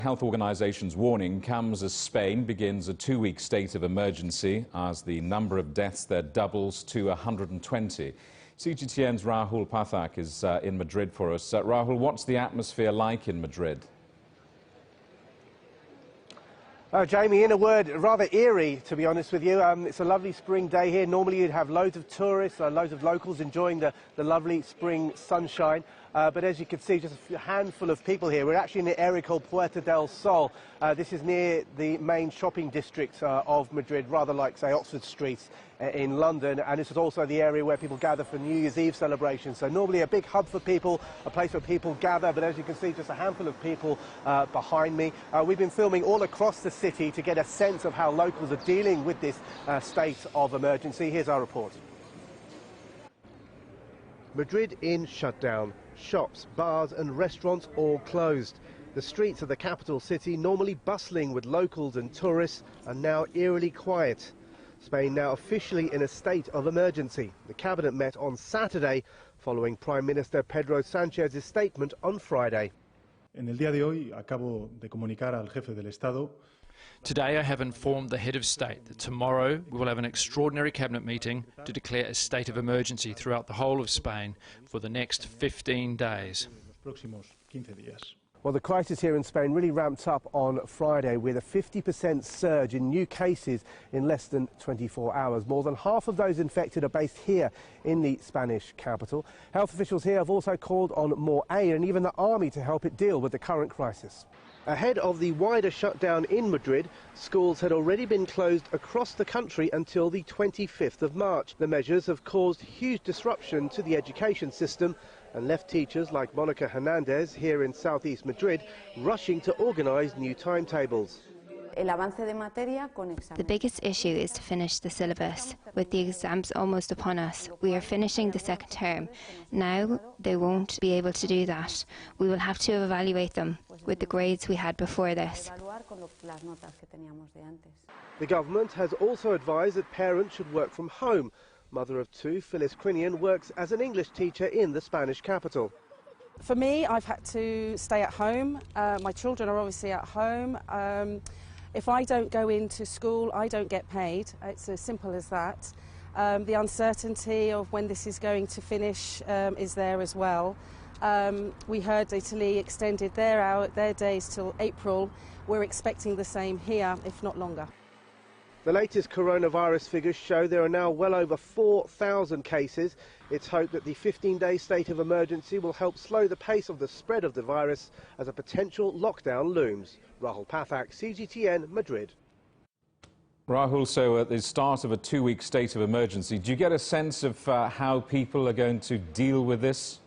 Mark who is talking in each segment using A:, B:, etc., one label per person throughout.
A: Health organisations' warning comes as Spain begins a two-week state of emergency as the number of deaths there doubles to 120. CGTN's Rahul Pathak is in Madrid for us. Rahul, what's the atmosphere like in Madrid?
B: Jamie, in a word, rather eerie, to be honest with you. It's a lovely spring day here. Normally you'd have loads of tourists, loads of locals enjoying the lovely spring sunshine. But as you can see, just a handful of people here. We're actually in the area called Puerta del Sol. This is near the main shopping district of Madrid, rather like, say, Oxford Street in London. And this is also the area where people gather for New Year's Eve celebrations. So normally a big hub for people, a place where people gather. But as you can see, just a handful of people behind me. We've been filming all across the city to get a sense of how locals are dealing with this state of emergency. Here's our report. Madrid in shutdown. Shops, bars and restaurants all closed. The streets of the capital city, normally bustling with locals and tourists, are now eerily quiet. Spain now officially in a state of emergency. The cabinet met on Saturday following Prime Minister Pedro Sánchez's statement on Friday.
C: En el día de hoy acabo de comunicar al jefe del Estado.
D: Today I have informed the head of state that tomorrow we will have an extraordinary cabinet meeting to declare a state of emergency throughout the whole of Spain for the next 15 days.
B: Well, the crisis here in Spain really ramped up on Friday with a 50% surge in new cases in less than 24 hours. More than half of those infected are based here in the Spanish capital. Health officials here have also called on more aid and even the army to help it deal with the current crisis. Ahead of the wider shutdown in Madrid, schools had already been closed across the country until the 25th of March. The measures have caused huge disruption to the education system and left teachers like Monica Hernandez here in southeast Madrid rushing to organise new timetables.
E: The biggest issue is to finish the syllabus. With the exams almost upon us, we are finishing the second term. Now they won't be able to do that. We will have to evaluate them with the grades we had before this.
B: The government has also advised that parents should work from home. Mother of two, Phyllis Crinian, works as an English teacher in the Spanish capital.
F: For me, I've had to stay at home. My children are obviously at home. If I don't go into school, I don't get paid. It's as simple as that. The uncertainty of when this is going to finish is there as well. We heard Italy extended their days till April. We're expecting the same here, if not longer.
B: The latest coronavirus figures show there are now well over 4,000 cases. It's hoped that the 15-day state of emergency will help slow the pace of the spread of the virus as a potential lockdown looms. Rahul Pathak, CGTN, Madrid.
A: Rahul, so at the start of a two-week state of emergency, do you get a sense of how people are going to deal with this?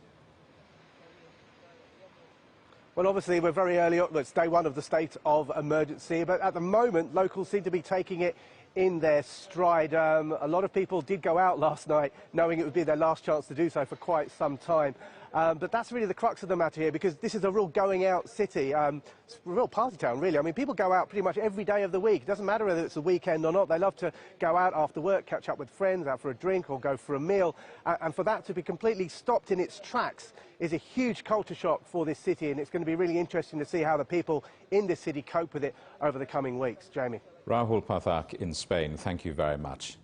B: Well, obviously, we're very early on. It's day one of the state of emergency, but at the moment, locals seem to be taking it in their stride. A lot of people did go out last night knowing it would be their last chance to do so for quite some time. But that's really the crux of the matter here, because this is a real going-out city. It's a real party town, really. I mean, people go out pretty much every day of the week. It doesn't matter whether it's a weekend or not. They love to go out after work, catch up with friends, out for a drink or go for a meal. And for that to be completely stopped in its tracks is a huge culture shock for this city, and it's going to be really interesting to see how the people in this city cope with it over the coming weeks. Jamie.
A: Rahul Pathak in Spain, thank you very much.